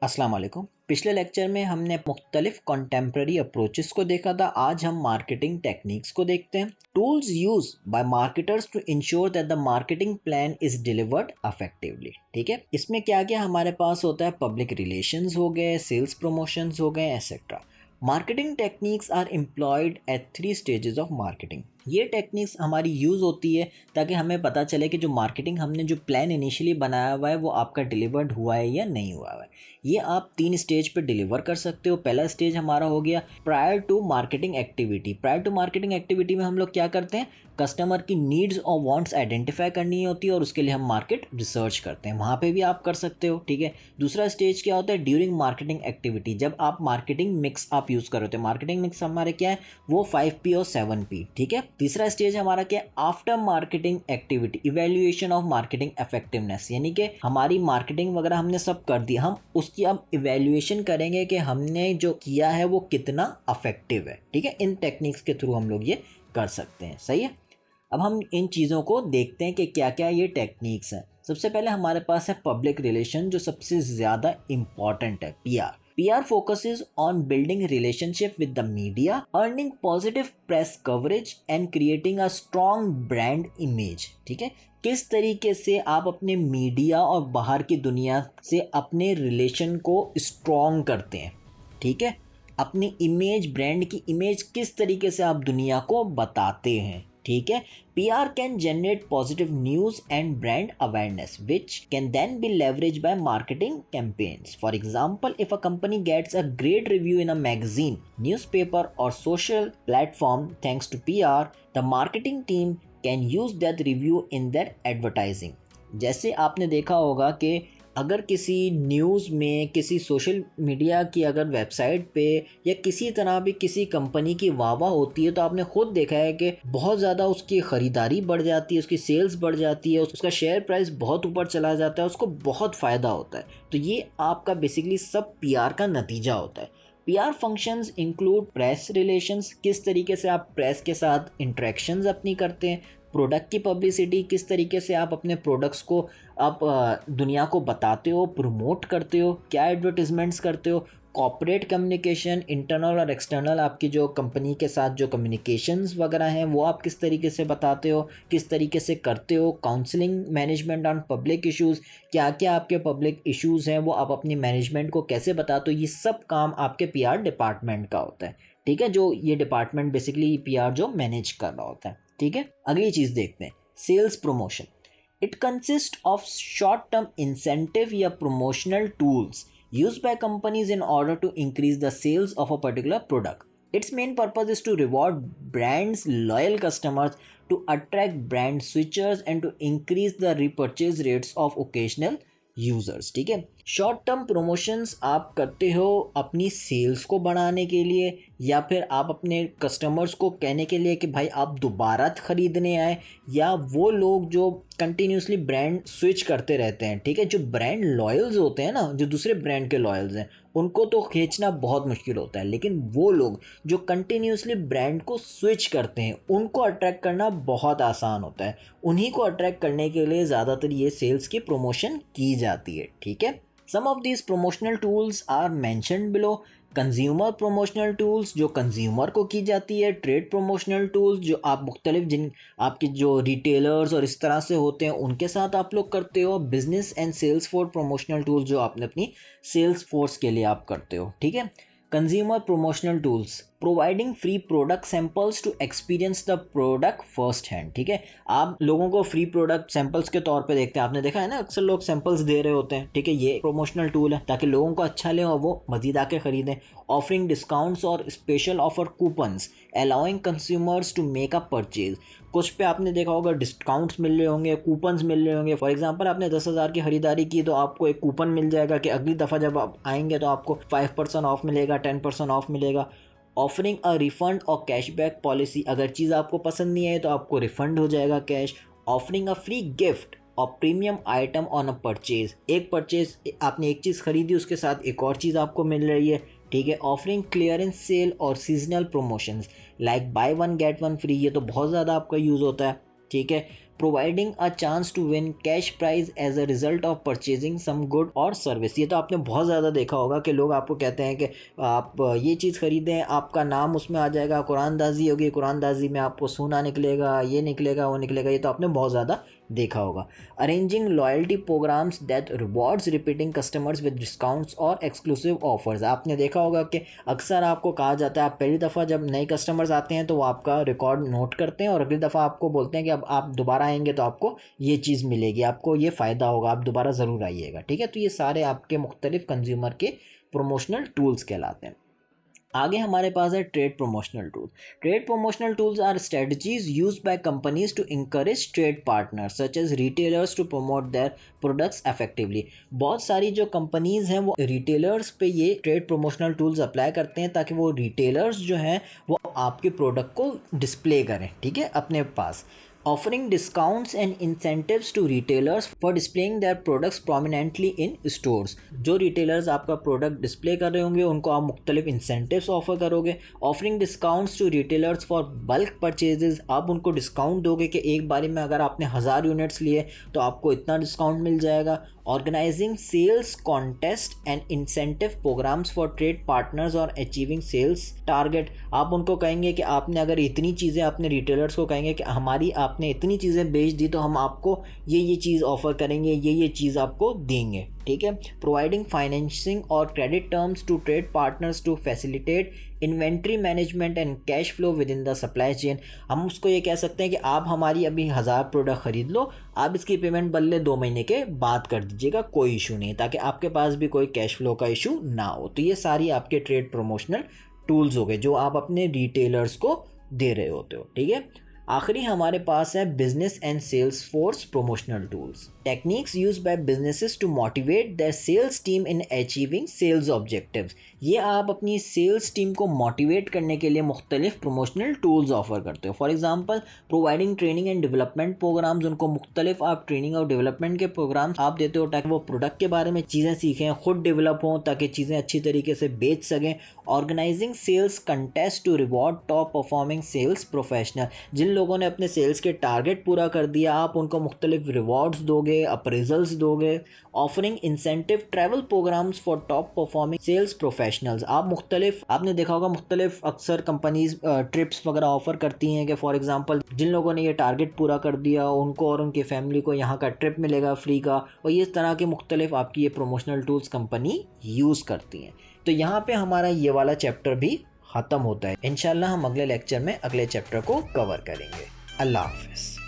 अस्सलाम वालेकुम। पिछले लेक्चर में हमने मुख्तलिफ कॉन्टेम्प्ररी अप्रोचेस को देखा था। आज हम मार्केटिंग टेक्निक्स को देखते हैं। Tools use by marketers to ensure that the marketing plan is delivered effectively. ठीक है, इसमें क्या क्या हमारे पास होता है, पब्लिक रिलेशंस हो गए, सेल्स प्रमोशंस हो गए, etcetera. Marketing techniques are employed at 3 stages of marketing. ये टेक्निक्स हमारी यूज़ होती है ताकि हमें पता चले कि जो मार्केटिंग हमने जो प्लान इनिशियली बनाया हुआ है वो आपका डिलीवर्ड हुआ है या नहीं हुआ है। ये आप 3 स्टेज पे डिलीवर कर सकते हो। पहला स्टेज हमारा हो गया prior to marketing activity. Prior to marketing activity में हम लोग क्या करते हैं, कस्टमर की नीड्स और वांट्स आइडेंटिफाई करनी होती है और उसके लिए हम मार्केट रिसर्च करते हैं। वहाँ पे भी आप कर सकते हो। ठीक है, दूसरा स्टेज क्या होता है, ड्यूरिंग मार्केटिंग एक्टिविटी, जब आप मार्केटिंग मिक्स आप यूज़ कर रहे होते हैं। मार्केटिंग मिक्स हमारे क्या है, वो 5P और 7P। ठीक है, तीसरा स्टेज हमारा क्या है, after marketing activity, evaluation of marketing effectiveness, यानी कि हमारी मार्केटिंग वगैरह हमने सब कर दिया, हम उसकी अब इवेल्युएशन करेंगे कि हमने जो किया है वो कितना अफेक्टिव है। ठीक है, इन टेक्निक्स के थ्रू हम लोग ये कर सकते हैं। सही है, अब हम इन चीज़ों को देखते हैं कि क्या क्या ये टेक्निक्स हैं। सबसे पहले हमारे पास है पब्लिक रिलेशन, जो सबसे ज़्यादा इम्पॉर्टेंट है, PR। PR focuses on building relationship with the media, earning positive press coverage and creating a strong brand image। ठीक है, किस तरीके से आप अपने मीडिया और बाहर की दुनिया से अपने रिलेशन को स्ट्रॉन्ग करते हैं। ठीक है, अपनी इमेज, ब्रांड की इमेज किस तरीके से आप दुनिया को बताते हैं। ठीक है, PR can generate positive news and brand awareness, which can then be leveraged by marketing campaigns. For example, if a company gets a great review in a magazine, newspaper, or social platform thanks to PR, the marketing team can use that review in their advertising. जैसे आपने देखा होगा कि अगर किसी news में, किसी social media की अगर वेबसाइट पे या किसी तरह भी किसी कंपनी की वाह होती है तो आपने खुद देखा है कि बहुत ज़्यादा उसकी ख़रीदारी बढ़ जाती है, उसकी सेल्स बढ़ जाती है, उसका शेयर प्राइस बहुत ऊपर चला जाता है, उसको बहुत फ़ायदा होता है। तो ये आपका बेसिकली सब PR का नतीजा होता है। PR functions include press relations, किस तरीके से आप प्रेस के साथ इंटरेक्शंस अपनी करते हैं, प्रोडक्ट की पब्लिसिटी, किस तरीके से आप अपने प्रोडक्ट्स को आप दुनिया को बताते हो, प्रमोट करते हो, क्या एडवर्टीजमेंट्स करते हो, कॉर्पोरेट कम्युनिकेशन, इंटरनल और एक्सटर्नल आपकी जो कंपनी के साथ जो कम्युनिकेशंस वगैरह हैं वो आप किस तरीके से बताते हो, किस तरीके से करते हो, counselling management on public issues, क्या क्या आपके पब्लिक इश्यूज़ हैं वो आप अपनी मैनेजमेंट को कैसे बताते हो, ये सब काम आपके PR डिपार्टमेंट का होता है। ठीक है, जो ये डिपार्टमेंट बेसिकली PR जो मैनेज कर रहा होता है। ठीक है, अगली चीज़ देखते हैं, sales promotion. It consist of short term incentive या promotional tools used by companies in order to increase the sales of a particular product. Its main purpose is to reward brands' loyal customers, to attract brand switchers, and to increase the repurchase rates of occasional users. ठीक है, short term promotions आप करते हो अपनी sales को बढ़ाने के लिए या फिर आप अपने कस्टमर्स को कहने के लिए कि भाई आप दोबारा ख़रीदने आए, या वो लोग जो कंटिन्यूसली ब्रांड स्विच करते रहते हैं। ठीक है, जो ब्रांड लॉयल्स होते हैं ना, जो दूसरे ब्रांड के लॉयल्स हैं, उनको तो खींचना बहुत मुश्किल होता है, लेकिन वो लोग जो कंटिन्यूसली ब्रांड को स्विच करते हैं उनको अट्रैक्ट करना बहुत आसान होता है। उन्हीं को अट्रैक्ट करने के लिए ज़्यादातर ये सेल्स की प्रमोशन की जाती है। ठीक है, some of these promotional tools are mentioned below. Consumer promotional tools जो कंज्यूमर को की जाती है, ट्रेड प्रमोशनल टूल्स जो आप मुख्तलिफ जिन आपके जो रिटेलर्स और इस तरह से होते हैं उनके साथ आप लोग करते हो, business and sales force promotional tools जो आपने अपनी सेल्स फोर्स के लिए आप करते हो। ठीक है, consumer promotional tools providing free product samples to experience the product first hand. ठीक है, आप लोगों को फ्री प्रोडक्ट सैंपल्स के तौर पे देखते हैं, आपने देखा है ना अक्सर लोग सैंपल्स दे रहे होते हैं। ठीक है, ये प्रमोशनल टूल है ताकि लोगों को अच्छा लगे और वो मजीद आके खरीदें। ऑफरिंग डिस्काउंट्स और special offer coupons allowing consumers to make a purchase. कुछ पे आपने देखा होगा डिस्काउंट्स मिल रहे होंगे, कूपन्स मिल रहे होंगे। फॉर एग्जांपल आपने 10,000 की खरीदारी की तो आपको एक कूपन मिल जाएगा कि अगली दफ़ा जब आप आएंगे तो आपको 5% ऑफ मिलेगा, 10% ऑफ मिलेगा। ऑफरिंग अ रिफंड और कैशबैक पॉलिसी, अगर चीज़ आपको पसंद नहीं आई तो आपको रिफंड हो जाएगा cash. Offering a free gift or premium item on a purchase, एक परचेज आपने एक चीज़ खरीदी उसके साथ एक और चीज़ आपको मिल रही है। ठीक है, ऑफरिंग क्लियरेंस सेल और seasonal promotions like by one get one free, ये तो बहुत ज़्यादा आपका यूज़ होता है। ठीक है, providing a chance to win cash prize as a result of purchasing some good और सर्विस। ये तो आपने बहुत ज़्यादा देखा होगा कि लोग आपको कहते हैं कि आप ये चीज़ खरीदें, आपका नाम उसमें आ जाएगा, कुरानदाजी होगी, कुरानदाजी में आपको सोना निकलेगा, ये निकलेगा, वो निकलेगा। ये तो आपने बहुत ज़्यादा देखा होगा। Arranging loyalty programmes that rewards repeating customers with discounts और एक्सक्लूसिव ऑफर्स। आपने देखा होगा कि अक्सर आपको कहा जाता है, आप पहली दफ़ा जब नए कस्टमर्स आते हैं तो वो आपका रिकॉर्ड नोट करते हैं और अगली दफ़ा आपको बोलते हैं कि अब आप दोबारा आएंगे तो आपको ये चीज़ मिलेगी, आपको ये फ़ायदा होगा, आप दोबारा ज़रूर आइएगा। ठीक है, तो ये सारे आपके मुख्तलिफ कंज्यूमर के प्रमोशनल टूल्स कहलाते हैं। आगे हमारे पास है trade promotional tool. Trade promotional tools are strategies used by companies to encourage trade partners such as retailers to promote their products effectively. बहुत सारी जो कंपनीज हैं वो रिटेलर्स पे ये ट्रेड प्रमोशनल टूल्स अप्लाई करते हैं ताकि वो रिटेलर्स जो हैं वो आपके प्रोडक्ट को डिस्प्ले करें, ठीक है, अपने पास। Offering discounts and incentives to retailers for displaying their products prominently in stores। जो retailers आपका प्रोडक्ट डिस्प्ले कर रहे होंगे उनको आप मुख्तलिफ incentives ऑफर करोगे। Offering discounts to retailers for bulk purchases, आप उनको डिस्काउंट दोगे कि एक बारी में अगर आपने 1000 यूनिट्स लिए तो आपको इतना डिस्काउंट मिल जाएगा। Organizing sales contest and incentive programs for trade partners और achieving sales target, आप उनको कहेंगे कि आपने अगर इतनी चीज़ें, अपने रिटेलर्स को कहेंगे कि हमारी आपने इतनी चीज़ें बेच दी तो हम आपको ये चीज़ ऑफ़र करेंगे, ये चीज़ आपको देंगे। ठीक है, प्रोवाइडिंग फाइनेंसिंग और credit terms to trade partners to facilitate inventory management and cash flow within the supply chain. हम उसको ये कह सकते हैं कि आप हमारी अभी 1000 प्रोडक्ट ख़रीद लो, आप इसकी पेमेंट बदले 2 महीने के बाद कर दीजिएगा, कोई इशू नहीं, ताकि आपके पास भी कोई कैश फ्लो का इशू ना हो। तो ये सारी आपके ट्रेड प्रमोशनल टूल्स हो गए जो आप अपने रिटेलर्स को दे रहे होते हो। ठीक है, आखिरी हमारे पास है business and sales force promotional tools. Techniques used by businesses to motivate their sales team in achieving sales objectives. ये आप अपनी सेल्स टीम को मोटिवेट करने के लिए मुख्तलिफ प्रमोशनल टूल्स ऑफर करते हो। For example providing training and development programmes, उनको मुख्तलिफ आप ट्रेनिंग और डेवलपमेंट के प्रोग्राम्स आप देते हो ताकि वो प्रोडक्ट के बारे में चीज़ें सीखें, खुद डेवलप हों ताकि चीज़ें अच्छी तरीके से बेच सकें। Organising sales contest to reward top performing sales professional, जिन लोगों ने अपने सेल्स के टारगेट पूरा कर दिया आप उनको मुख्तलिफ रिवॉर्ड्स दोगे, अप्रेजल्स दोगे। Offering incentive travel programmes for top performing sales professionals, आप मुख्तलिफ, आपने देखा होगा मुख्तलिफ अक्सर कंपनीज ट्रिप्स वगैरह ऑफर करती हैं कि फॉर एग्जांपल जिन लोगों ने ये टारगेट पूरा कर दिया उनको और उनकी फैमिली को यहाँ का ट्रिप मिलेगा फ्री का, और ये इस तरह के मुख्तलिफ आपकी ये प्रमोशनल टूल्स कंपनी यूज़ करती हैं। तो यहाँ पे हमारा ये वाला चैप्टर भी ख़त्म होता है। इंशाल्लाह हम अगले लेक्चर में अगले चैप्टर को कवर करेंगे। अल्लाह हाफ़िज़।